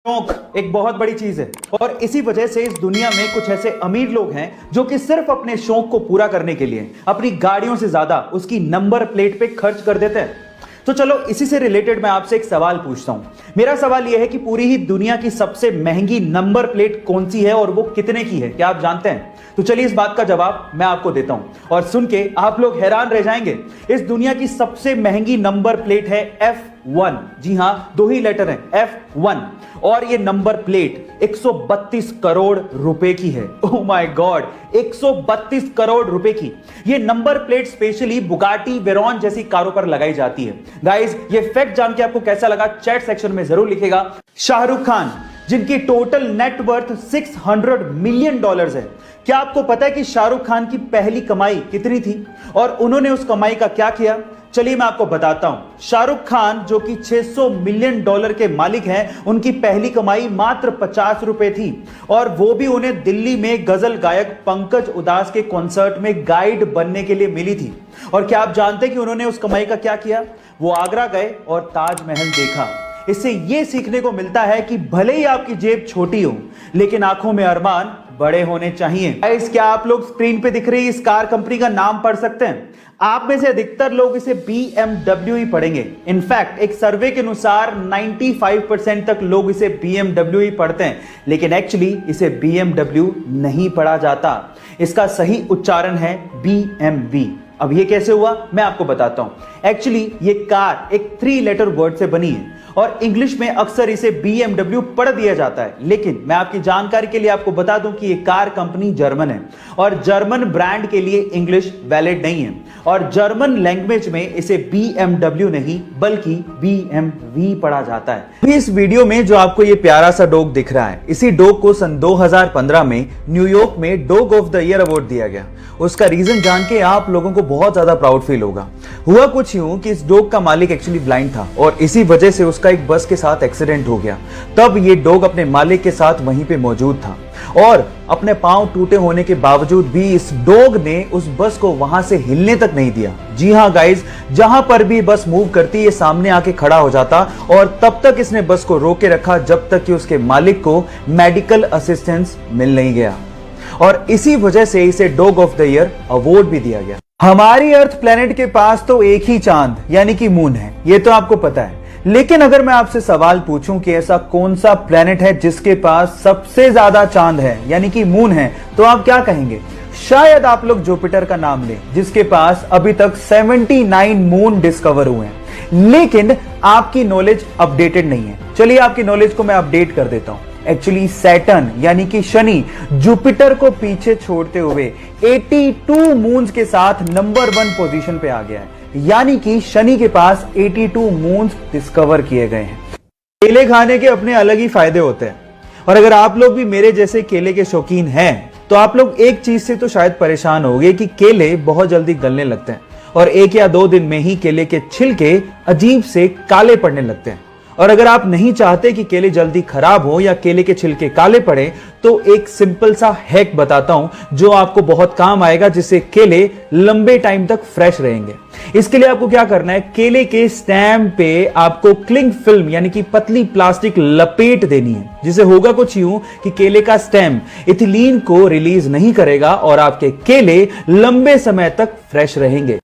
शौक एक बहुत बड़ी चीज है और इसी वजह से इस दुनिया में कुछ ऐसे अमीर लोग हैं जो कि सिर्फ अपने शौक को पूरा करने के लिए अपनी गाड़ियों से ज्यादा उसकी नंबर प्लेट पे खर्च कर देते हैं। तो चलो इसी से रिलेटेड मैं आपसे एक सवाल पूछता हूं। मेरा सवाल यह है कि पूरी ही दुनिया की सबसे महंगी नंबर प्लेट कौन सी है और वो कितने की है, क्या आप जानते हैं? तो चलिए इस बात का जवाब मैं आपको देता हूं और सुन के आप लोग हैरान रह जाएंगे। इस दुनिया की सबसे महंगी नंबर प्लेट है F1। जी हां, दो ही लेटर हैं F1 और ये नंबर प्लेट 132 करोड़ रुपए की है। ओह माय गॉड, 132 करोड़ रुपए की ये number plate specially Bugatti Veyron जैसी कारों पर लगाई जाती है। गाइस, ये फैक्ट जान के आपको कैसा लगा चैट सेक्शन में जरूर लिखेगा। शाहरुख खान जिनकी टोटल नेटवर्थ $600 मिलियन है, क्या आपको पता है कि शाहरुख खान की पहली कमाई कितनी थी और उन्होंने उस कमाई का क्या किया? चलिए मैं आपको बताता हूं। शाहरुख खान जो कि $600 मिलियन के मालिक हैं, उनकी पहली कमाई मात्र 50 रुपए थी और वो भी उन्हें दिल्ली में गजल गायक पंकज उदास के कॉन्सर्ट में गाइड बनने के लिए मिली थी। और क्या आप जानते हैं कि उन्होंने उस कमाई का क्या किया? वो आगरा गए और ताजमहल देखा। इससे यह सीखने को मिलता है कि भले ही आपकी जेब छोटी हो लेकिन आंखों में अरमान बड़े होने चाहिए। क्या आप लोग स्क्रीन पे दिख रही इस कार कंपनी का नाम पढ़ सकते हैं? आप में से अधिकतर लोग इसे BMW ही पढ़ेंगे। इनफैक्ट एक सर्वे के अनुसार 95% तक लोग इसे BMW ही पढ़ते हैं, लेकिन एक्चुअली इसे BMW नहीं पढ़ा जाता। इसका सही उच्चारण है BMW। अब ये कैसे हुआ मैं आपको बताता हूं। एक्चुअली ये कार एक 3 लेटर वर्ड से बनी है और इंग्लिश में अक्सर इसे BMW पढ़ दिया जाता है, लेकिन मैं आपकी जानकारी के लिए आपको बता दूं कि ये कार कंपनी जर्मन है और जर्मन ब्रांड के लिए इंग्लिश वैलिड नहीं है और जर्मन लैंग्वेज में इसे BMW नहीं बल्कि BMW पढ़ा जाता है। इस वीडियो में जो आपको ये प्यारा सा डॉग दिख रहा है, इसी डॉग को सन 2015 में न्यूयॉर्क में dog of the year award दिया गया। उसका रीजन जान के आप लोगों को बहुत ज्यादा प्राउड फील होगा। हुआ कुछ यूं कि इस डॉग का मालिक एक्चुअली ब्लाइंड था और इसी वजह से उसका एक बस के साथ एक्सीडेंट हो गया। तब ये डॉग अपने मालिक के साथ वहीं पे मौजूद था और अपने पांव टूटे होने के बावजूद भी इस डॉग ने उस बस को वहां से हिलने तक नहीं दिया। जी हां गाइस, जहां पर भी बस मूव करती ये सामने आके खड़ा हो जाता और तब तक इसने बस को रोके रखा जब तक कि उसके मालिक को मेडिकल असिस्टेंस मिल नहीं गया और इसी वजह से इसे dog of the year award भी दिया गया। हमारी अर्थ प्लेनेट के पास तो एक ही चांद यानी कि मून है, ये तो आपको पता है, लेकिन अगर मैं आपसे सवाल पूछूं कि ऐसा कौन सा प्लेनेट है जिसके पास सबसे ज्यादा चांद है यानी कि मून है, तो आप क्या कहेंगे? शायद आप लोग जुपिटर का नाम लें जिसके पास अभी तक 79 मून डिस्कवर हुए हैं, लेकिन आपकी नॉलेज अपडेटेड नहीं है। चलिए आपकी नॉलेज को मैं अपडेट कर देता हूं। एक्चुअली सैटर्न यानी कि शनि जुपिटर को पीछे छोड़ते हुए 82 मून्स के साथ नंबर 1 पोजीशन पे आ गया है, यानी कि शनि के पास 82 मून्स डिस्कवर किए गए हैं। केले खाने के अपने अलग ही फायदे होते हैं और अगर आप लोग भी मेरे जैसे केले के शौकीन हैं तो आप लोग एक चीज से तो शायद परेशान होंगे कि केले बहुत जल्दी गलने लगते हैं और 1 या 2 दिन में ही केले के छिलके अजीब से काले पड़ने लगते हैं। और अगर आप नहीं चाहते कि केले जल्दी खराब हो या केले के छिलके काले पड़े तो एक सिंपल सा हैक बताता हूं जो आपको बहुत काम आएगा, जिससे केले लंबे टाइम तक फ्रेश रहेंगे। इसके लिए आपको क्या करना है, केले के स्टेम पे आपको क्लिंग फिल्म यानी कि पतली प्लास्टिक लपेट देनी है, जिसे होगा कुछ यूं कि केले का स्टेम इथिलीन को रिलीज नहीं करेगा और आपके केले लंबे समय तक फ्रेश रहेंगे।